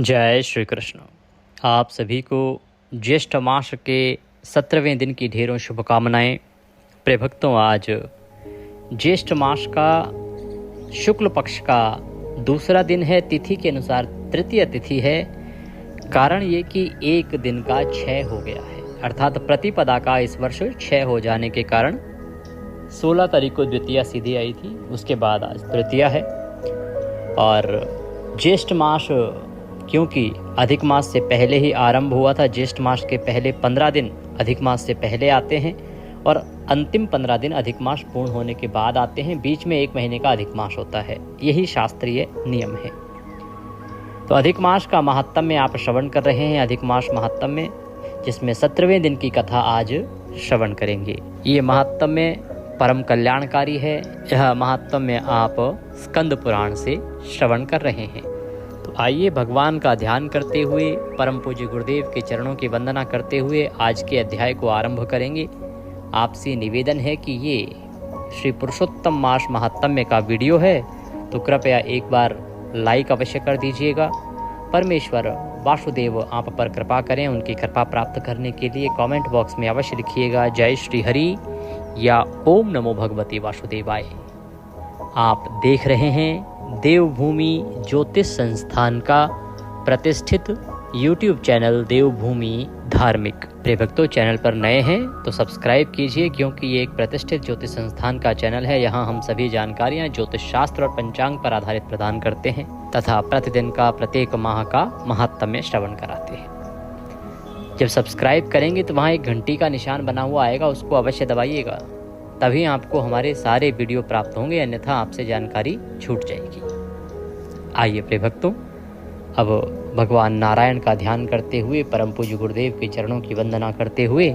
जय श्री कृष्ण। आप सभी को ज्येष्ठ मास के 17वें दिन की ढेरों शुभकामनाएं। प्रिय भक्तों, आज ज्येष्ठ मास का शुक्ल पक्ष का दूसरा दिन है। तिथि के अनुसार तृतीय तिथि है। कारण ये कि एक दिन का क्षय हो गया है, अर्थात प्रतिपदा का इस वर्ष क्षय हो जाने के कारण 16 तारीख को द्वितीया सीधी आई थी, उसके बाद आज तृतीया है। और ज्येष्ठ मास क्योंकि अधिक मास से पहले ही आरंभ हुआ था, ज्येष्ठ मास के पहले 15 दिन अधिक मास से पहले आते हैं और अंतिम 15 दिन अधिक मास पूर्ण होने के बाद आते हैं। बीच में 1 महीने का अधिक मास होता है, यही शास्त्रीय नियम है। तो अधिक मास का महात्म्य में आप श्रवण कर रहे हैं। अधिक मास महात्म्य में, जिसमें 17वें दिन की कथा आज श्रवण करेंगे। ये महात्म्य परम कल्याणकारी है। यह महात्म्य आप स्कंद पुराण से श्रवण कर रहे हैं। तो आइए भगवान का ध्यान करते हुए, परम पूज्य गुरुदेव के चरणों की वंदना करते हुए आज के अध्याय को आरंभ करेंगे। आपसे निवेदन है कि ये श्री पुरुषोत्तम मास महात्म्य का वीडियो है, तो कृपया एक बार लाइक अवश्य कर दीजिएगा। परमेश्वर वासुदेव आप पर कृपा करें। उनकी कृपा प्राप्त करने के लिए कमेंट बॉक्स में अवश्य लिखिएगा जय श्री हरि या ओम नमो भगवते वासुदेवाय। आप देख रहे हैं देवभूमि ज्योतिष संस्थान का प्रतिष्ठित YouTube चैनल देवभूमि धार्मिक। प्रिय भक्तों, चैनल पर नए हैं तो सब्सक्राइब कीजिए, क्योंकि ये एक प्रतिष्ठित ज्योतिष संस्थान का चैनल है। यहाँ हम सभी जानकारियाँ ज्योतिष शास्त्र और पंचांग पर आधारित प्रदान करते हैं तथा प्रतिदिन का, प्रत्येक माह का महात्म्य श्रवण कराते हैं। जब सब्सक्राइब करेंगे तो वहाँ एक घंटी का निशान बना हुआ आएगा, उसको अवश्य दबाइएगा, तभी आपको हमारे सारे वीडियो प्राप्त होंगे, अन्यथा आपसे जानकारी छूट जाएगी। आइए प्रिय भक्तों, अब भगवान नारायण का ध्यान करते हुए, परम पूज्य गुरुदेव के चरणों की वंदना करते हुए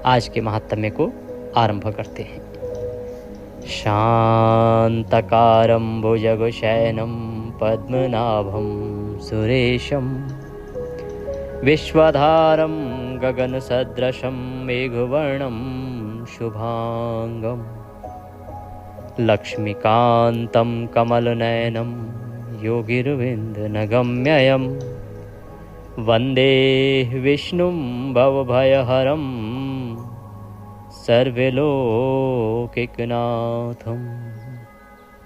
आज के महात्म्य को आरंभ करते हैं। शांतकारं भुजगशयनं पद्मनाभं सुरेशं विश्वधारं गगनसदृशं मेघवर्णं शुभांगं लक्ष्मीकान्तं कमलनयनं योगिर्विन्दनगम्यं वन्दे विष्णुं भवभयहरं सर्वलोकैकनाथं।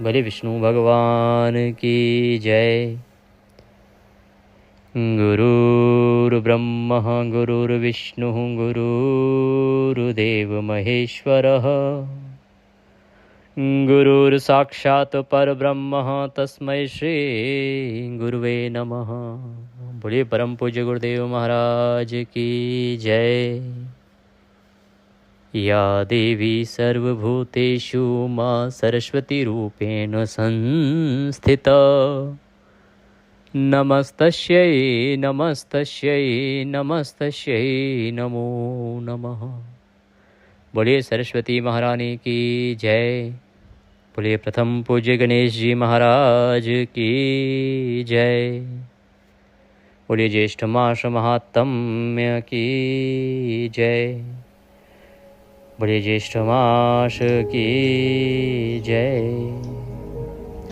बोले विष्णु भगवान की जय। गुरुर्ब्रह्मा गुरुर्विष्णुः गुरुर्देव महेश्वरः गुरुर्साक्षात् परब्रह्म तस्मै श्री गुरुवे नमः। बोलिए परम पूज्य गुरुदेव महाराज की जय। या देवी सर्वभूतेषु मां सरस्वती रूपेण संस्थिता नमस्तस्यै नमस्तस्यै नमस्तस्यै नमो नमः। बोलिए सरस्वती महारानी की जय। बोलिए प्रथम पूज्य गणेश जी महाराज की जय। बोलिए ज्येष्ठ मास महात्म्य की जय। बोलिए ज्येष्ठ मास की जय।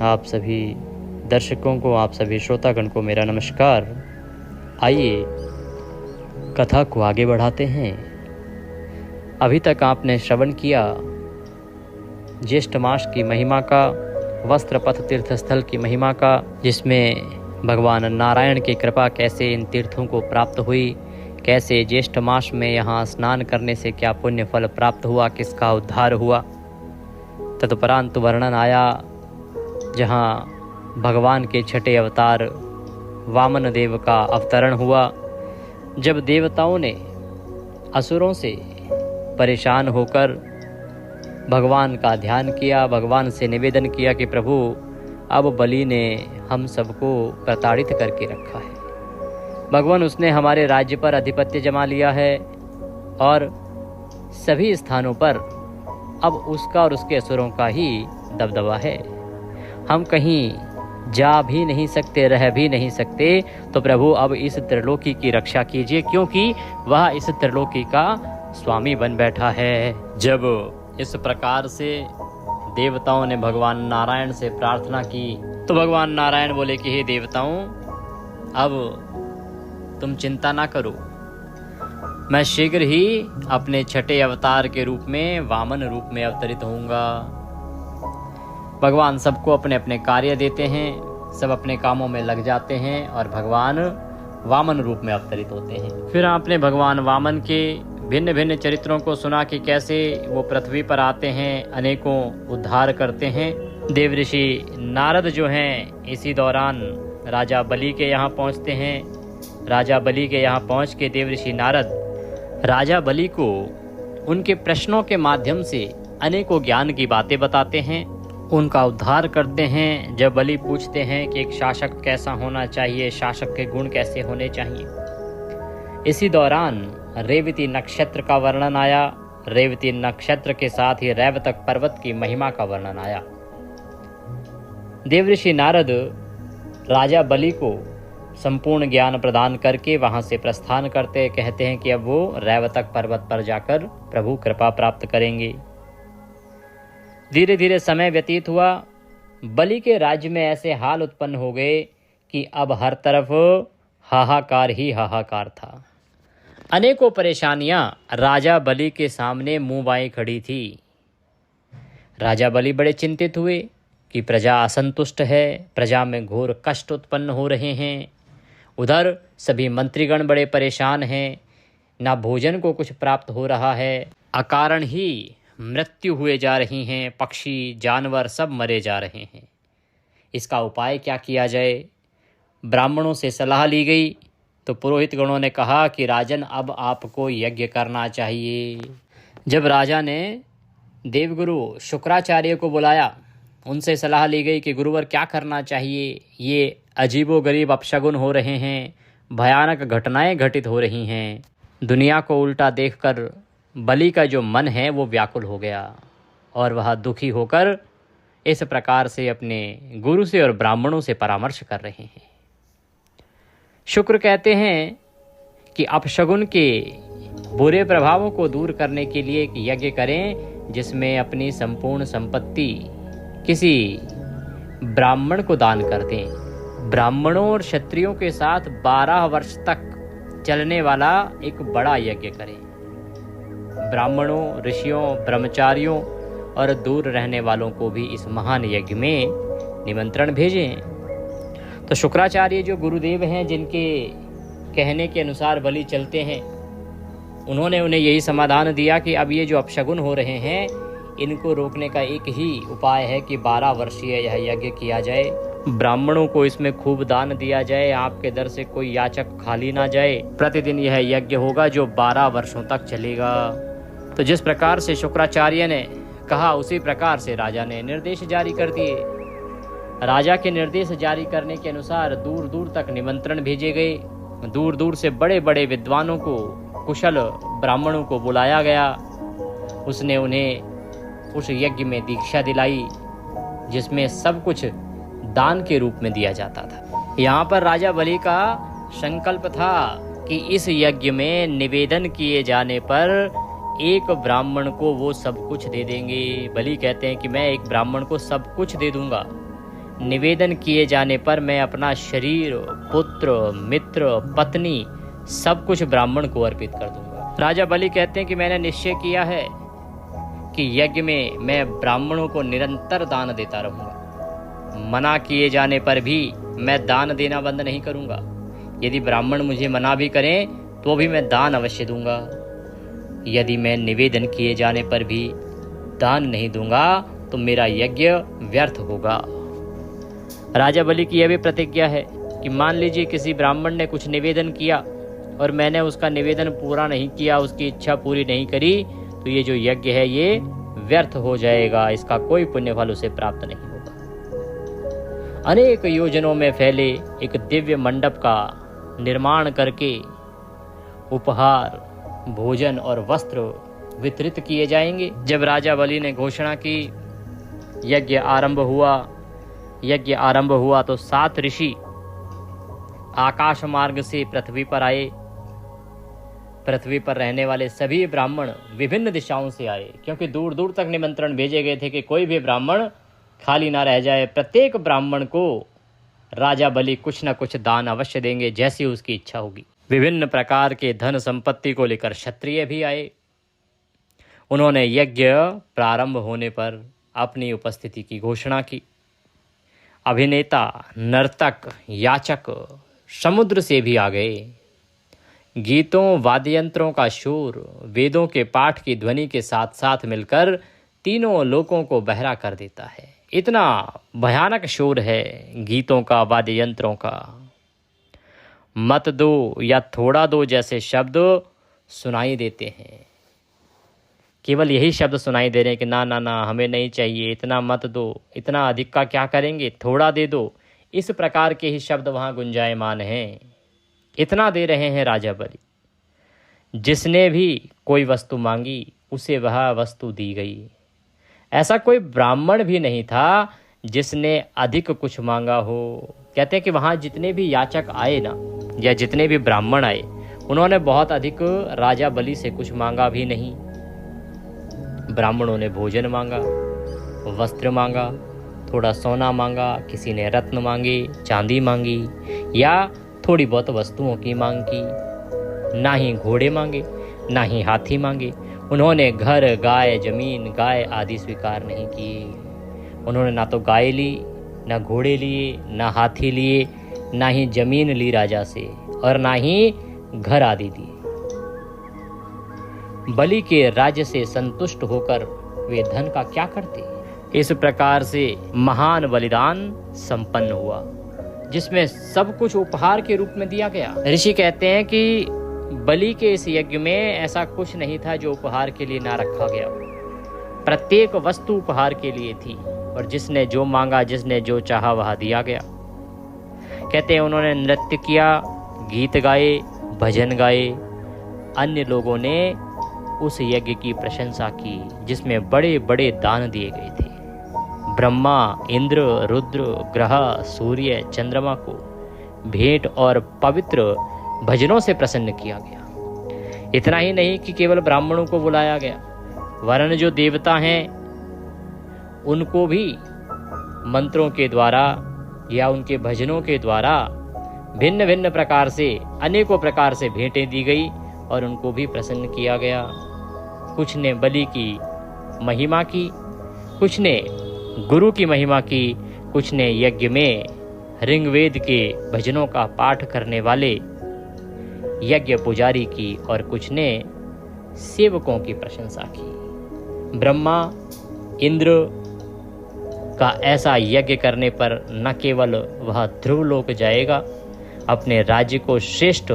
आप सभी दर्शकों को, आप सभी श्रोतागण को मेरा नमस्कार। आइए कथा को आगे बढ़ाते हैं। अभी तक आपने श्रवण किया ज्येष्ठ मास की महिमा का, वस्त्रपथ तीर्थ स्थल की महिमा का, जिसमें भगवान नारायण की कृपा कैसे इन तीर्थों को प्राप्त हुई, कैसे ज्येष्ठ मास में यहाँ स्नान करने से क्या पुण्य फल प्राप्त हुआ, किसका उद्धार हुआ। तदुपरांत वर्णन आया जहाँ भगवान के छठे अवतार वामन देव का अवतरण हुआ। जब देवताओं ने असुरों से परेशान होकर भगवान का ध्यान किया, भगवान से निवेदन किया कि प्रभु अब बलि ने हम सबको प्रताड़ित करके रखा है, भगवान उसने हमारे राज्य पर आधिपत्य जमा लिया है और सभी स्थानों पर अब उसका और उसके असुरों का ही दबदबा है, हम कहीं जा भी नहीं सकते, रह भी नहीं सकते, तो प्रभु अब इस त्रिलोकी की रक्षा कीजिए, क्योंकि वह इस त्रिलोकी का स्वामी बन बैठा है। जब इस प्रकार से देवताओं ने भगवान नारायण से प्रार्थना की तो भगवान नारायण बोले कि हे देवताओं, अब तुम चिंता ना करो, मैं शीघ्र ही अपने छठे अवतार के रूप में वामन रूप में अवतरित होऊंगा। भगवान सबको अपने अपने कार्य देते हैं, सब अपने कामों में लग जाते हैं और भगवान वामन रूप में अवतरित होते हैं। फिर आपने भगवान वामन के भिन्न भिन्न चरित्रों को सुना कि कैसे वो पृथ्वी पर आते हैं, अनेकों उद्धार करते हैं। देव ऋषि नारद जो हैं इसी दौरान राजा बलि के यहाँ पहुँचते हैं। राजा बलि के यहाँ पहुँच के देव ऋषि नारद राजा बलि को उनके प्रश्नों के माध्यम से अनेकों ज्ञान की बातें बताते हैं, उनका उद्धार करते हैं। जब बलि पूछते हैं कि एक शासक कैसा होना चाहिए, शासक के गुण कैसे होने चाहिए, इसी दौरान रेवती नक्षत्र का वर्णन आया। रेवती नक्षत्र के साथ ही रैवतक पर्वत की महिमा का वर्णन आया। देवऋषि नारद राजा बलि को संपूर्ण ज्ञान प्रदान करके वहां से प्रस्थान करते, कहते हैं कि अब वो रैवतक पर्वत पर जाकर प्रभु कृपा प्राप्त करेंगे। धीरे धीरे समय व्यतीत हुआ। बलि के राज्य में ऐसे हाल उत्पन्न हो गए कि अब हर तरफ हाहाकार ही हाहाकार था। अनेकों परेशानियां राजा बलि के सामने मुंह बाएं खड़ी थी। राजा बलि बड़े चिंतित हुए कि प्रजा असंतुष्ट है, प्रजा में घोर कष्ट उत्पन्न हो रहे हैं। उधर सभी मंत्रीगण बड़े परेशान हैं, ना भोजन को कुछ प्राप्त हो रहा है, अकारण ही मृत्यु हुए जा रही हैं, पक्षी जानवर सब मरे जा रहे हैं। इसका उपाय क्या किया जाए? ब्राह्मणों से सलाह ली गई तो पुरोहित गणों ने कहा कि राजन अब आपको यज्ञ करना चाहिए। जब राजा ने देवगुरु शुक्राचार्य को बुलाया, उनसे सलाह ली गई कि गुरुवर क्या करना चाहिए, ये अजीबोगरीब अपशगुन हो रहे हैं, भयानक घटनाएं घटित हो रही हैं। दुनिया को उल्टा देखकर बलि का जो मन है वो व्याकुल हो गया और वह दुखी होकर इस प्रकार से अपने गुरु से और ब्राह्मणों से परामर्श कर रहे हैं। शुक्र कहते हैं कि अपशगुन के बुरे प्रभावों को दूर करने के लिए एक यज्ञ करें जिसमें अपनी संपूर्ण संपत्ति किसी ब्राह्मण को दान कर दें। ब्राह्मणों और क्षत्रियों के साथ 12 वर्ष तक चलने वाला एक बड़ा यज्ञ करें। ब्राह्मणों, ऋषियों, ब्रह्मचारियों और दूर रहने वालों को भी इस महान यज्ञ में निमंत्रण भेजें। तो शुक्राचार्य जो गुरुदेव हैं, जिनके कहने के अनुसार बलि चलते हैं, उन्होंने उन्हें यही समाधान दिया कि अब ये जो अपशगुन हो रहे हैं इनको रोकने का एक ही उपाय है कि 12 वर्षीय यह यज्ञ किया जाए। ब्राह्मणों को इसमें खूब दान दिया जाए, आपके दर से कोई याचक खाली ना जाए। प्रतिदिन यह यज्ञ होगा जो 12 वर्षों तक चलेगा। तो जिस प्रकार से शुक्राचार्य ने कहा उसी प्रकार से राजा ने निर्देश जारी कर दिए। राजा के निर्देश जारी करने के अनुसार दूर दूर तक निमंत्रण भेजे गए। दूर दूर से बड़े बड़े विद्वानों को, कुशल ब्राह्मणों को बुलाया गया। उसने उन्हें उस यज्ञ में दीक्षा दिलाई जिसमें सब कुछ दान के रूप में दिया जाता था। यहाँ पर राजा बलि का संकल्प था कि इस यज्ञ में निवेदन किए जाने पर एक ब्राह्मण को वो सब कुछ दे देंगे। बलि कहते हैं कि मैं एक ब्राह्मण को सब कुछ दे दूंगा। निवेदन किए जाने पर मैं अपना शरीर, पुत्र, मित्र, पत्नी सब कुछ ब्राह्मण को अर्पित कर दूंगा। राजा बलि कहते हैं कि मैंने निश्चय किया है कि यज्ञ में मैं ब्राह्मणों को निरंतर दान देता रहूंगा। मना किए जाने पर भी मैं दान देना बंद नहीं करूंगा। यदि ब्राह्मण मुझे मना भी करें तो भी मैं दान अवश्य दूंगा। यदि मैं निवेदन किए जाने पर भी दान नहीं दूंगा तो मेरा यज्ञ व्यर्थ होगा। राजा बलि की यह भी प्रतिज्ञा है कि मान लीजिए किसी ब्राह्मण ने कुछ निवेदन किया और मैंने उसका निवेदन पूरा नहीं किया, उसकी इच्छा पूरी नहीं करी, तो ये जो यज्ञ है ये व्यर्थ हो जाएगा, इसका कोई पुण्य फल उसे प्राप्त नहीं होगा। अनेक योजनों में फैले एक दिव्य मंडप का निर्माण करके उपहार, भोजन और वस्त्र वितरित किए जाएंगे। जब राजा बलि ने घोषणा की, यज्ञ आरंभ हुआ तो 7 ऋषि आकाश मार्ग से पृथ्वी पर आए। पृथ्वी पर रहने वाले सभी ब्राह्मण विभिन्न दिशाओं से आए, क्योंकि दूर दूर तक निमंत्रण भेजे गए थे कि कोई भी ब्राह्मण खाली ना रह जाए। प्रत्येक ब्राह्मण को राजा बलि कुछ न कुछ दान अवश्य देंगे, जैसी उसकी इच्छा होगी। विभिन्न प्रकार के धन संपत्ति को लेकर क्षत्रिय भी आए। उन्होंने यज्ञ प्रारंभ होने पर अपनी उपस्थिति की घोषणा की। अभिनेता, नर्तक, याचक समुद्र से भी आ गए। गीतों, वाद्ययंत्रों का शोर वेदों के पाठ की ध्वनि के साथ साथ मिलकर तीनों लोकों को बहरा कर देता है। इतना भयानक शोर है गीतों का, वाद्ययंत्रों का। मत दो या थोड़ा दो जैसे शब्द सुनाई देते हैं। केवल यही शब्द सुनाई दे रहे हैं कि ना ना ना, हमें नहीं चाहिए, इतना मत दो, इतना अधिक का क्या करेंगे, थोड़ा दे दो। इस प्रकार के ही शब्द वहाँ गुंजायमान हैं। इतना दे रहे हैं राजा बलि। जिसने भी कोई वस्तु मांगी उसे वह वस्तु दी गई। ऐसा कोई ब्राह्मण भी नहीं था जिसने अधिक कुछ मांगा हो। कहते हैं कि वहाँ जितने भी याचक आए ना, या जितने भी ब्राह्मण आए, उन्होंने बहुत अधिक राजा बलि से कुछ मांगा भी नहीं। ब्राह्मणों ने भोजन मांगा, वस्त्र मांगा, थोड़ा सोना मांगा, किसी ने रत्न मांगे, चांदी मांगी, या थोड़ी बहुत वस्तुओं की मांग की। ना ही घोड़े मांगे, ना ही हाथी मांगे। उन्होंने घर, गाय, जमीन, गाय आदि स्वीकार नहीं किए। उन्होंने ना तो गाय ली, ना घोड़े लिए, ना हाथी लिए, ना ही जमीन ली राजा से, और ना ही घर आदि दिए। बलि के राज्य से संतुष्ट होकर वे धन का क्या करते। इस प्रकार से महान बलिदान संपन्न हुआ, जिसमें सब कुछ उपहार के रूप में दिया गया। ऋषि कहते हैं कि बलि के इस यज्ञ में ऐसा कुछ नहीं था जो उपहार के लिए ना रखा गया। प्रत्येक वस्तु उपहार के लिए थी, और जिसने जो मांगा, जिसने जो चाहा वह दिया गया। कहते हैं उन्होंने नृत्य किया, गीत गाए, भजन गाए। अन्य लोगों ने उस यज्ञ की प्रशंसा की जिसमें बड़े बड़े दान दिए गए थे। ब्रह्मा, इंद्र, रुद्र, ग्रह, सूर्य, चंद्रमा को भेंट और पवित्र भजनों से प्रसन्न किया गया। इतना ही नहीं कि केवल ब्राह्मणों को बुलाया गया, वरन जो देवता हैं उनको भी मंत्रों के द्वारा या उनके भजनों के द्वारा भिन्न भिन्न प्रकार से, अनेकों प्रकार से भेंटें दी गई और उनको भी प्रसन्न किया गया। कुछ ने बलि की महिमा की, कुछ ने गुरु की महिमा की, कुछ ने यज्ञ में ऋग्वेद के भजनों का पाठ करने वाले यज्ञ पुजारी की, और कुछ ने सेवकों की प्रशंसा की। ब्रह्मा, इंद्र का ऐसा यज्ञ करने पर न केवल वह ध्रुव लोक जाएगा, अपने राज्य को श्रेष्ठ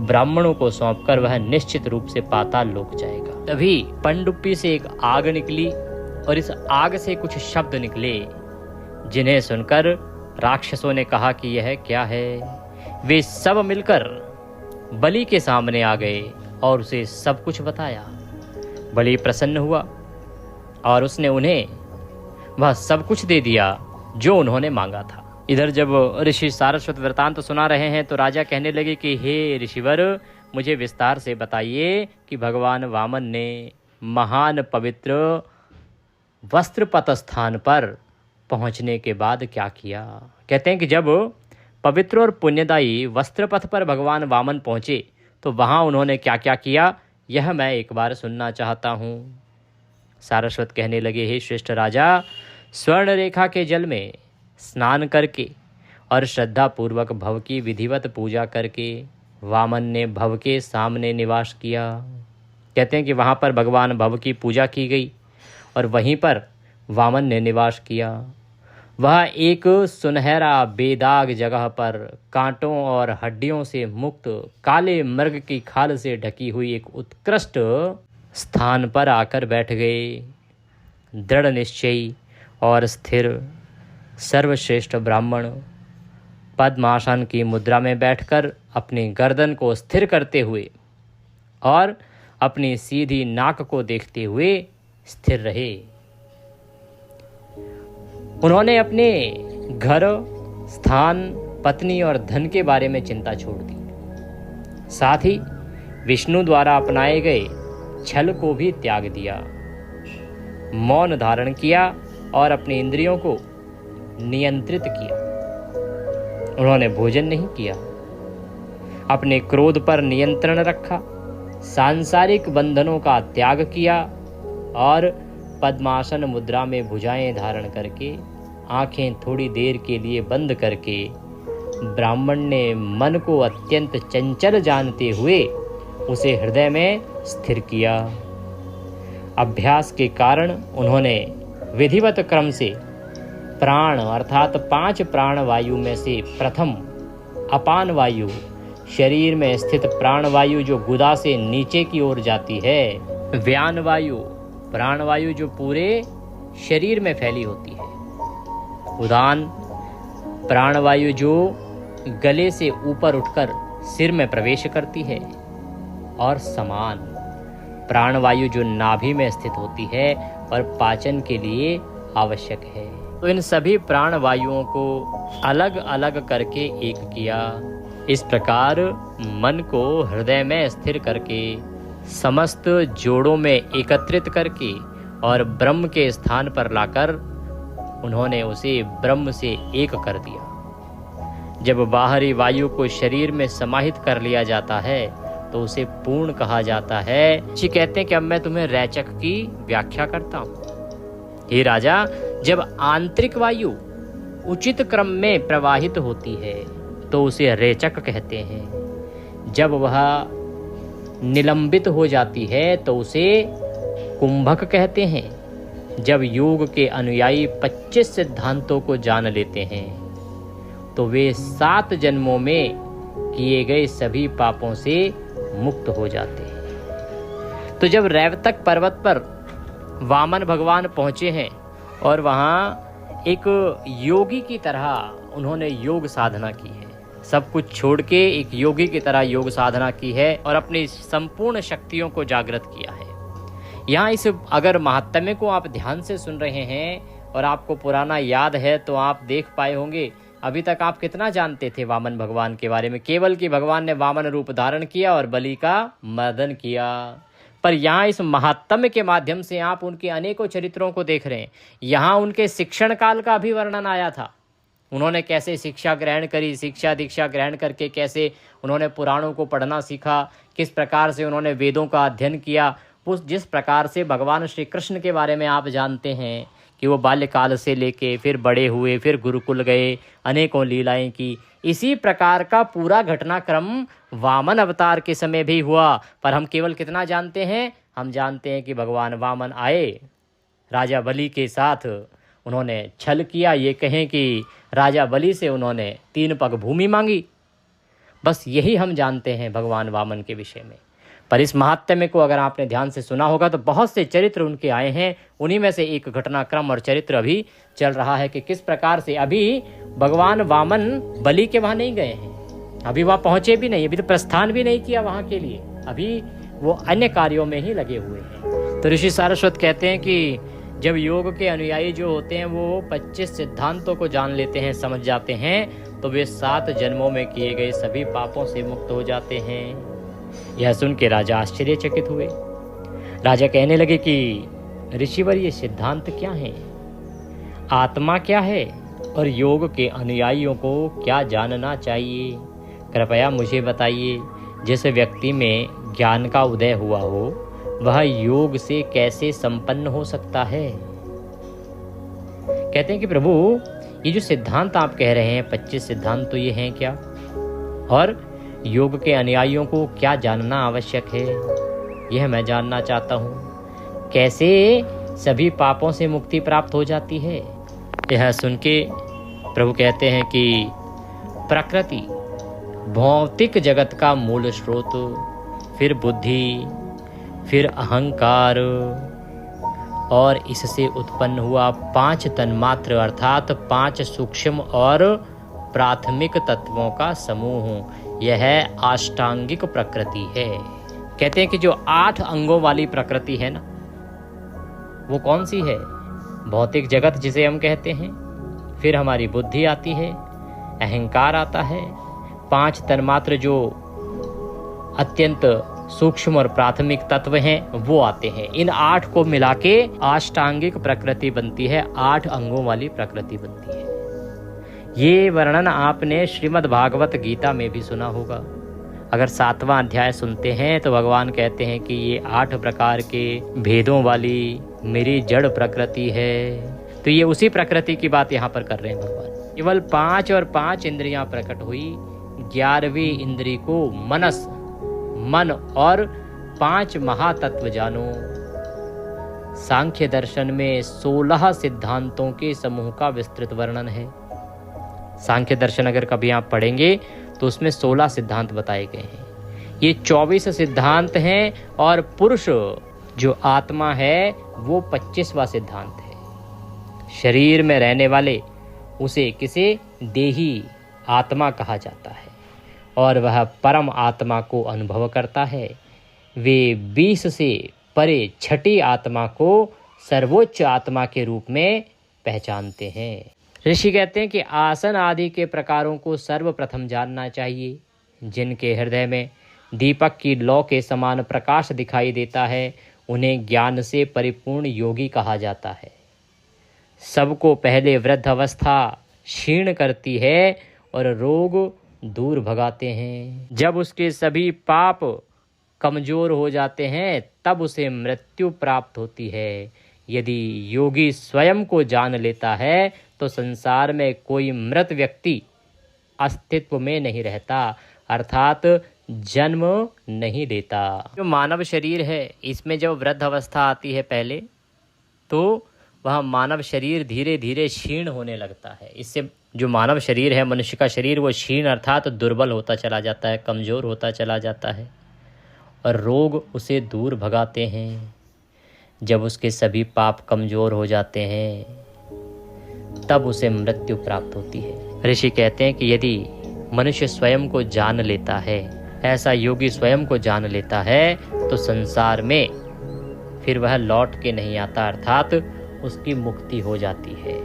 ब्राह्मणों को सौंपकर वह निश्चित रूप से पाताल लोक जाएगा। तभी पनडुब्बी से एक आग निकली, और इस आग से कुछ शब्द निकले, जिन्हें सुनकर राक्षसों ने कहा कि यह क्या है। वे सब मिलकर बलि के सामने आ गए और उसे सब कुछ बताया। बलि प्रसन्न हुआ और उसने उन्हें वह सब कुछ दे दिया जो उन्होंने मांगा था। इधर जब ऋषि सारस्वत वृतांत सुना रहे हैं तो राजा कहने लगे कि हे ऋषिवर, मुझे विस्तार से बताइए कि भगवान वामन ने महान पवित्र वस्त्रपत स्थान पर पहुंचने के बाद क्या किया। कहते हैं कि जब पवित्र और पुण्यदायी वस्त्रपथ पर भगवान वामन पहुंचे तो वहां उन्होंने क्या क्या किया, यह मैं एक बार सुनना चाहता हूँ। सारस्वत कहने लगे, हे श्रेष्ठ राजा, स्वर्ण रेखा के जल में स्नान करके और श्रद्धा पूर्वक भव की विधिवत पूजा करके वामन ने भव के सामने निवास किया। कहते हैं कि वहाँ पर भगवान भव की पूजा की गई और वहीं पर वामन ने निवास किया। वह एक सुनहरा बेदाग जगह पर कांटों और हड्डियों से मुक्त काले मृग की खाल से ढकी हुई एक उत्कृष्ट स्थान पर आकर बैठ गए। दृढ़ निश्चयी और स्थिर सर्वश्रेष्ठ ब्राह्मण पद्मासन की मुद्रा में बैठकर अपनी गर्दन को स्थिर करते हुए और अपनी सीधी नाक को देखते हुए स्थिर रहे। उन्होंने अपने घर, स्थान, पत्नी और धन के बारे में चिंता छोड़ दी। साथ ही विष्णु द्वारा अपनाए गए छल को भी त्याग दिया। मौन धारण किया और अपनी इंद्रियों को नियंत्रित किया। उन्होंने भोजन नहीं किया, अपने क्रोध पर नियंत्रण रखा, सांसारिक बंधनों का त्याग किया और पद्मासन मुद्रा में भुजाएं धारण करके आंखें थोड़ी देर के लिए बंद करके ब्राह्मण ने मन को अत्यंत चंचल जानते हुए उसे हृदय में स्थिर किया। अभ्यास के कारण उन्होंने विधिवत क्रम से प्राण अर्थात 5 प्राण वायु में से प्रथम अपान वायु, शरीर में स्थित प्राण वायु जो गुदा से नीचे की ओर जाती है, व्यान वायु प्राण वायु जो पूरे शरीर में फैली होती है, उदान प्राण वायु जो गले से ऊपर उठकर सिर में प्रवेश करती है, और समान प्राण वायु जो नाभि में स्थित होती है और पाचन के लिए आवश्यक है। तो इन सभी प्राण वायुओं को अलग अलग करके एक किया। इस प्रकार मन को हृदय में स्थिर करके समस्त जोड़ों में एकत्रित करके और ब्रह्म के स्थान पर लाकर उन्होंने उसे ब्रह्म से एक कर दिया। जब बाहरी वायु को शरीर में समाहित कर लिया जाता है तो उसे पूर्ण कहा जाता है। जी कहते हैं कि अब मैं तुम्हें रेचक की व्याख्या करता हूँ। हे राजा, जब आंतरिक वायु उचित क्रम में प्रवाहित होती है तो उसे रेचक कहते हैं। जब वह निलंबित हो जाती है तो उसे कुंभक कहते हैं। जब योग के अनुयायी 25 सिद्धांतों को जान लेते हैं तो वे 7 जन्मों में किए गए सभी पापों से मुक्त हो जाते हैं। तो जब रैवतक पर्वत पर वामन भगवान पहुंचे हैं और वहाँ एक योगी की तरह उन्होंने योग साधना की है, सब कुछ छोड़ के एक योगी की तरह योग साधना की है और अपनी संपूर्ण शक्तियों को जागृत किया है। यहाँ इस अगर महात्म्य को आप ध्यान से सुन रहे हैं और आपको पुराना याद है तो आप देख पाए होंगे अभी तक आप कितना जानते थे वामन भगवान के बारे में। केवल कि भगवान ने वामन रूप धारण किया और बलि का मर्दन किया, पर यहाँ इस महात्म्य के माध्यम से आप उनके अनेकों चरित्रों को देख रहे हैं। यहाँ उनके शिक्षण काल का भी वर्णन आया था। उन्होंने कैसे शिक्षा ग्रहण करी, शिक्षा दीक्षा ग्रहण करके कैसे उन्होंने पुराणों को पढ़ना सीखा, किस प्रकार से उन्होंने वेदों का अध्ययन किया। उस जिस प्रकार से भगवान श्री कृष्ण के बारे में आप जानते हैं कि वो बाल्यकाल से लेके फिर बड़े हुए, फिर गुरुकुल गए, अनेकों लीलाएं की, इसी प्रकार का पूरा घटनाक्रम वामन अवतार के समय भी हुआ। पर हम केवल कितना जानते हैं, हम जानते हैं कि भगवान वामन आए, राजा बलि के साथ उन्होंने छल किया, ये कहें कि राजा बलि से उन्होंने 3 पग भूमि मांगी, बस यही हम जानते हैं भगवान वामन के विषय में। पर इस महात्म्य को अगर आपने ध्यान से सुना होगा तो बहुत से चरित्र उनके आए हैं। उन्हीं में से एक घटनाक्रम और चरित्र अभी चल रहा है कि किस प्रकार से अभी भगवान वामन बलि के वहाँ नहीं गए हैं, अभी वहाँ पहुँचे भी नहीं, अभी तो प्रस्थान भी नहीं किया वहाँ के लिए, अभी वो अन्य कार्यों में ही लगे हुए हैं। तो ऋषि सारस्वत कहते हैं कि जब योग के अनुयायी जो होते हैं वो 25 सिद्धांतों को जान लेते हैं, समझ जाते हैं, तो वे 7 जन्मों में किए गए सभी पापों से मुक्त हो जाते हैं। यह सुन के राजा आश्चर्यचकित हुए। राजा कहने लगे कि ऋषिवर, ये सिद्धांत क्या है, आत्मा क्या है और योग के अनुयायियों को क्या जानना चाहिए, कृपया मुझे बताइए। जिस व्यक्ति में ज्ञान का उदय हुआ हो वह योग से कैसे संपन्न हो सकता है। कहते हैं कि प्रभु, ये जो सिद्धांत आप कह रहे हैं 25 सिद्धांत, तो ये हैं क्या, और योग के अनुयायियों को क्या जानना आवश्यक है, यह मैं जानना चाहता हूँ। कैसे सभी पापों से मुक्ति प्राप्त हो जाती है। यह सुन के प्रभु कहते हैं कि प्रकृति, भौतिक जगत का मूल स्रोत, फिर बुद्धि, फिर अहंकार और इससे उत्पन्न हुआ 5 तन्मात्र अर्थात 5 सूक्ष्म और प्राथमिक तत्वों का समूह, यह अष्टांगिक प्रकृति है। कहते हैं कि जो 8 अंगों वाली प्रकृति है ना, वो कौन सी है, भौतिक जगत जिसे हम कहते हैं, फिर हमारी बुद्धि आती है, अहंकार आता है, 5 तन्मात्र जो अत्यंत सूक्ष्म और प्राथमिक तत्व हैं वो आते हैं। इन 8 को मिला के अष्टांगिक प्रकृति बनती है, 8 अंगों वाली प्रकृति बनती है। ये वर्णन आपने श्रीमद् भागवत गीता में भी सुना होगा। अगर 7वां अध्याय सुनते हैं तो भगवान कहते हैं कि ये 8 प्रकार के भेदों वाली मेरी जड़ प्रकृति है। तो ये उसी प्रकृति की बात यहाँ पर कर रहे हैं भगवान। केवल 5 और 5 इंद्रियां प्रकट हुई, 11वीं इंद्री को मनस, मन और 5 महातत्व जानो। सांख्य दर्शन में 16 सिद्धांतों के समूह का विस्तृत वर्णन है। सांख्य दर्शन अगर कभी आप पढ़ेंगे तो उसमें 16 सिद्धांत बताए गए हैं। ये 24 सिद्धांत हैं और पुरुष जो आत्मा है वो 25वां सिद्धांत है। शरीर में रहने वाले उसे किसे देही आत्मा कहा जाता है और वह परम आत्मा को अनुभव करता है। वे 20 से परे छठी आत्मा को सर्वोच्च आत्मा के रूप में पहचानते हैं। ऋषि कहते हैं कि आसन आदि के प्रकारों को सर्वप्रथम जानना चाहिए। जिनके हृदय में दीपक की लौ के समान प्रकाश दिखाई देता है उन्हें ज्ञान से परिपूर्ण योगी कहा जाता है। सबको पहले वृद्ध अवस्था क्षीण करती है और रोग दूर भगाते हैं। जब उसके सभी पाप कमजोर हो जाते हैं तब उसे मृत्यु प्राप्त होती है। यदि योगी स्वयं को जान लेता है तो संसार में कोई मृत व्यक्ति अस्तित्व में नहीं रहता, अर्थात जन्म नहीं लेता। जो मानव शरीर है इसमें जब वृद्ध अवस्था आती है पहले तो वह मानव शरीर धीरे धीरे क्षीण होने लगता है। इससे जो मानव शरीर है, मनुष्य का शरीर, वो क्षीण अर्थात दुर्बल होता चला जाता है, कमज़ोर होता चला जाता है और रोग उसे दूर भगाते हैं। जब उसके सभी पाप कमज़ोर हो जाते हैं तब उसे मृत्यु प्राप्त होती है। ऋषि कहते हैं कि यदि मनुष्य स्वयं को जान लेता है, ऐसा योगी स्वयं को जान लेता है तो संसार में फिर वह लौट के नहीं आता, अर्थात उसकी मुक्ति हो जाती है।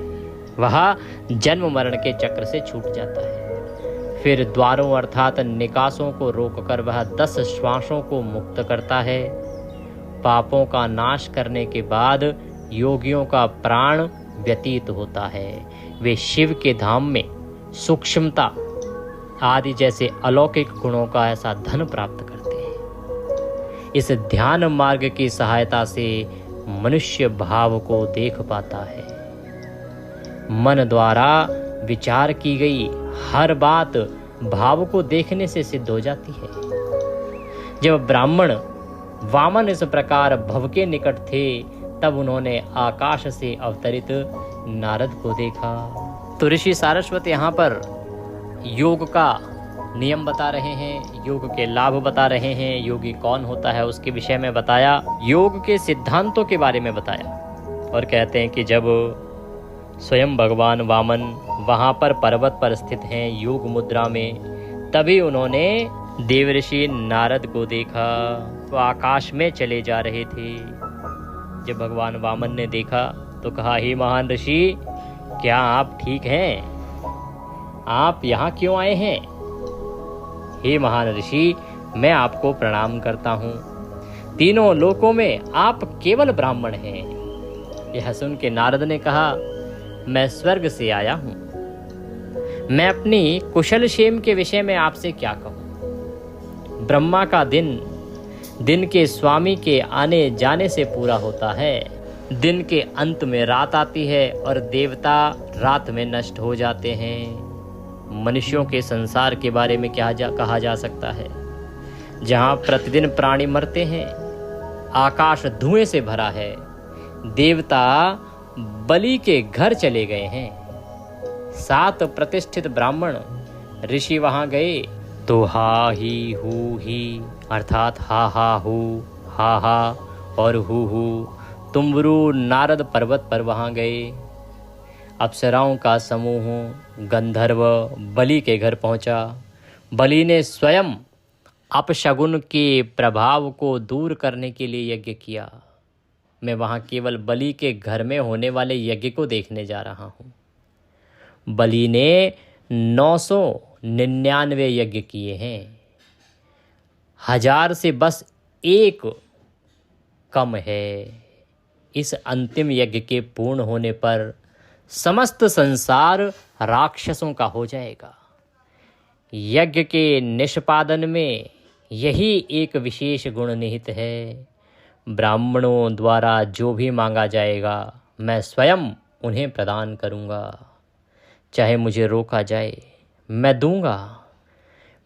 वह जन्म मरण के चक्र से छूट जाता है। फिर द्वारों अर्थात निकासों को रोककर वह 10 श्वासों को मुक्त करता है। पापों का नाश करने के बाद योगियों का प्राण व्यतीत होता है। वे शिव के धाम में सूक्ष्मता आदि जैसे अलौकिक गुणों का ऐसा धन प्राप्त करते हैं। इस ध्यान मार्ग की सहायता से मनुष्य भाव को देख पाता है। मन द्वारा विचार की गई हर बात भाव को देखने से सिद्ध हो जाती है। जब ब्राह्मण वामन इस प्रकार भव के निकट थे तब उन्होंने आकाश से अवतरित नारद को देखा। तो ऋषि सारस्वत यहाँ पर योग का नियम बता रहे हैं, योग के लाभ बता रहे हैं, योगी कौन होता है उसके विषय में बताया, योग के सिद्धांतों के बारे में बताया और कहते हैं कि जब स्वयं भगवान वामन वहाँ पर पर्वत पर स्थित हैं योग मुद्रा में, तभी उन्होंने देवऋषि नारद को देखा। वो आकाश में चले जा रहे थे। जब भगवान वामन ने देखा तो कहा, हे महान ऋषि, क्या आप ठीक हैं? आप यहाँ क्यों आए हैं? हे महान ऋषि, मैं आपको प्रणाम करता हूँ। तीनों लोकों में आप केवल ब्राह्मण हैं। यह सुन के नारद ने कहा, मैं स्वर्ग से आया हूँ। मैं अपनी कुशल क्षेम के विषय में आपसे क्या कहूँ। ब्रह्मा का दिन के स्वामी के आने जाने से पूरा होता है। दिन के अंत में रात आती है और देवता रात में नष्ट हो जाते हैं। मनुष्यों के संसार के बारे में क्या कहा जा सकता है, जहाँ प्रतिदिन प्राणी मरते हैं। आकाश धुएं से भरा है। देवता बलि के घर चले गए हैं। 7 प्रतिष्ठित ब्राह्मण ऋषि वहां गए तो हा ही हु ही अर्थात हा हा हु हा हा और हु तुम्बरू नारद पर्वत पर वहां गए। अप्सराओं का समूह गंधर्व बलि के घर पहुंचा। बलि ने स्वयं अपशगुन के प्रभाव को दूर करने के लिए यज्ञ किया। मैं वहाँ केवल बलि के घर में होने वाले यज्ञ को देखने जा रहा हूँ। बलि ने 999 यज्ञ किए हैं। 1000 से बस एक कम है। इस अंतिम यज्ञ के पूर्ण होने पर समस्त संसार राक्षसों का हो जाएगा। यज्ञ के निष्पादन में यही एक विशेष गुण निहित है। ब्राह्मणों द्वारा जो भी मांगा जाएगा मैं स्वयं उन्हें प्रदान करूँगा। चाहे मुझे रोका जाए मैं दूंगा।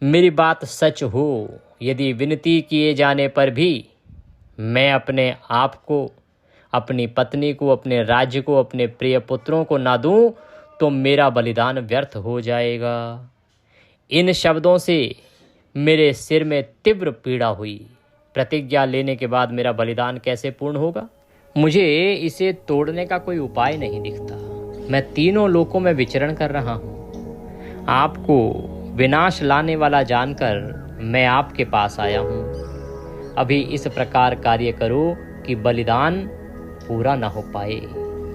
मेरी बात सच हो, यदि विनती किए जाने पर भी मैं अपने आप को, अपनी पत्नी को, अपने राज्य को, अपने प्रिय पुत्रों को ना दूं तो मेरा बलिदान व्यर्थ हो जाएगा। इन शब्दों से मेरे सिर में तीव्र पीड़ा हुई। प्रतिज्ञा लेने के बाद मेरा बलिदान कैसे पूर्ण होगा? मुझे इसे तोड़ने का कोई उपाय नहीं दिखता। मैं तीनों लोकों में विचरण कर रहा हूँ। आपको विनाश लाने वाला जानकर मैं आपके पास आया हूँ। अभी इस प्रकार कार्य करो कि बलिदान पूरा ना हो पाए।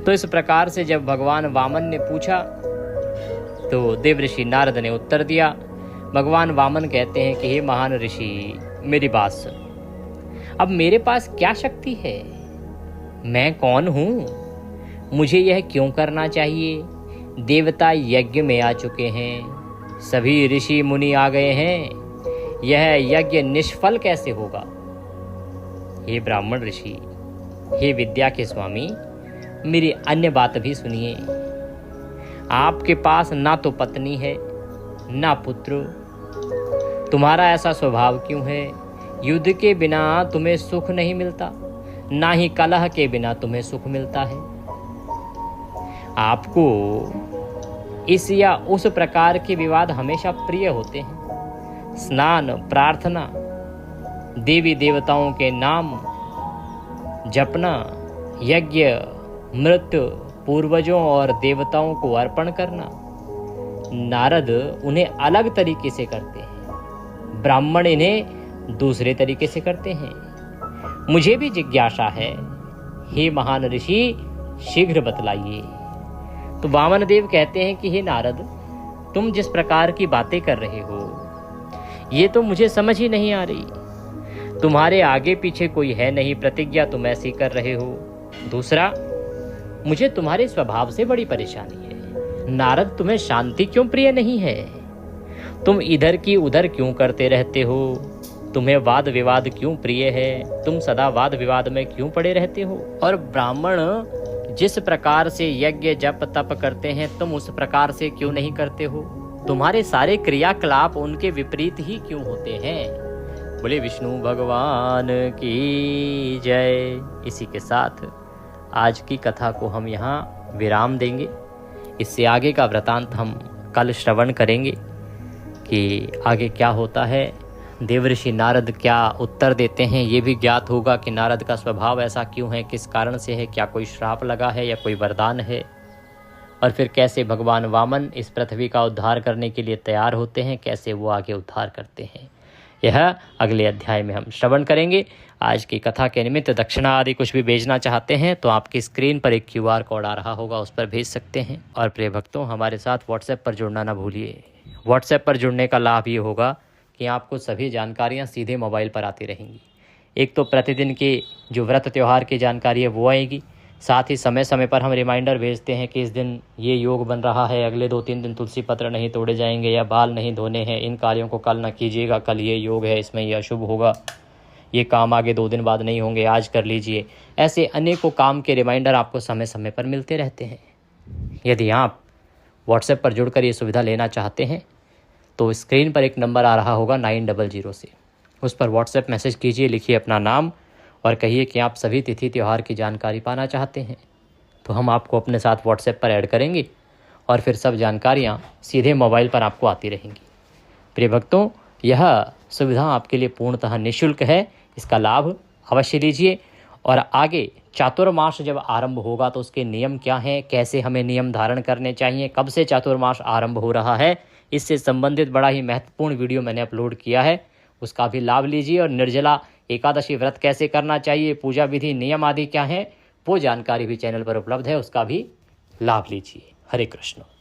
तो इस प्रकार से जब भगवान वामन ने पूछा तो देवऋषि नारद ने उत्तर दिया। भगवान वामन कहते हैं कि हे महान ऋषि, मेरी बात सुन। अब मेरे पास क्या शक्ति है? मैं कौन हूँ? मुझे यह क्यों करना चाहिए? देवता यज्ञ में आ चुके हैं, सभी ऋषि मुनि आ गए हैं। यह यज्ञ निष्फल कैसे होगा? हे ब्राह्मण ऋषि, हे विद्या के स्वामी, मेरी अन्य बात भी सुनिए। आपके पास ना तो पत्नी है ना पुत्र। तुम्हारा ऐसा स्वभाव क्यों है? युद्ध के बिना तुम्हें सुख नहीं मिलता, ना ही कलह के बिना तुम्हें सुख मिलता है। आपको इस या उस प्रकार के विवाद हमेशा प्रिय होते हैं। स्नान, प्रार्थना, देवी देवताओं के नाम जपना, यज्ञ, मृत्यु, पूर्वजों और देवताओं को अर्पण करना, नारद उन्हें अलग तरीके से करते हैं, ब्राह्मण इन्हें दूसरे तरीके से करते हैं। मुझे भी जिज्ञासा है, हे महान ऋषि, शीघ्र बतलाइए। तो वामन देव कहते हैं कि हे नारद, तुम जिस प्रकार की बातें कर रहे हो ये तो मुझे समझ ही नहीं आ रही। तुम्हारे आगे पीछे कोई है नहीं, प्रतिज्ञा तुम ऐसी कर रहे हो। दूसरा, मुझे तुम्हारे स्वभाव से बड़ी परेशानी है। नारद, तुम्हें शांति क्यों प्रिय नहीं है? तुम इधर की उधर क्यों करते रहते हो? तुम्हें वाद विवाद क्यों प्रिय है? तुम सदा वाद विवाद में क्यों पड़े रहते हो? और ब्राह्मण जिस प्रकार से यज्ञ जप तप करते हैं तुम उस प्रकार से क्यों नहीं करते हो? तुम्हारे सारे क्रियाकलाप उनके विपरीत ही क्यों होते हैं? बोले विष्णु भगवान की जय। इसी के साथ आज की कथा को हम यहाँ विराम देंगे। इससे आगे का वृतांत हम कल श्रवण करेंगे कि आगे क्या होता है। देवऋषि नारद क्या उत्तर देते हैं ये भी ज्ञात होगा कि नारद का स्वभाव ऐसा क्यों है, किस कारण से है, क्या कोई श्राप लगा है या कोई वरदान है, और फिर कैसे भगवान वामन इस पृथ्वी का उद्धार करने के लिए तैयार होते हैं, कैसे वो आगे उद्धार करते हैं, यह अगले अध्याय में हम श्रवण करेंगे। आज की कथा के निमित्त दक्षिणा आदि कुछ भी भेजना चाहते हैं तो आपकी स्क्रीन पर एक QR कोड आ रहा होगा, उस पर भेज सकते हैं। और प्रिय भक्तों, हमारे साथ व्हाट्सएप पर जुड़ना ना भूलिए। व्हाट्सएप पर जुड़ने का लाभ ये होगा कि आपको सभी जानकारियाँ सीधे मोबाइल पर आती रहेंगी। एक तो प्रतिदिन के जो व्रत त्यौहार की जानकारी है वो आएगी, साथ ही समय समय पर हम रिमाइंडर भेजते हैं कि इस दिन ये योग बन रहा है, अगले 2-3 दिन तुलसी पत्र नहीं तोड़े जाएंगे या बाल नहीं धोने हैं, इन कार्यों को कल ना कीजिएगा, कल ये योग है, इसमें ये अशुभ होगा, ये काम आगे 2 दिन बाद नहीं होंगे, आज कर लीजिए। ऐसे अनेकों काम के रिमाइंडर आपको समय समय पर मिलते रहते हैं। यदि आप व्हाट्सएप पर जुड़कर ये सुविधा लेना चाहते हैं तो स्क्रीन पर एक नंबर आ रहा होगा 900 से, उस पर व्हाट्सएप मैसेज कीजिए, लिखिए अपना नाम और कहिए कि आप सभी तिथि त्यौहार की जानकारी पाना चाहते हैं, तो हम आपको अपने साथ व्हाट्सएप पर ऐड करेंगे और फिर सब जानकारियाँ सीधे मोबाइल पर आपको आती रहेंगी। प्रिय भक्तों, यह सुविधा आपके लिए पूर्णतः निःशुल्क है, इसका लाभ अवश्य लीजिए। और आगे चातुर्मास जब आरंभ होगा तो उसके नियम क्या हैं, कैसे हमें नियम धारण करने चाहिए, कब से चातुर्मास आरंभ हो रहा है, इससे संबंधित बड़ा ही महत्वपूर्ण वीडियो मैंने अपलोड किया है, उसका भी लाभ लीजिए। और निर्जला एकादशी व्रत कैसे करना चाहिए, पूजा विधि नियम आदि क्या है, वो जानकारी भी चैनल पर उपलब्ध है, उसका भी लाभ लीजिए। हरे कृष्ण।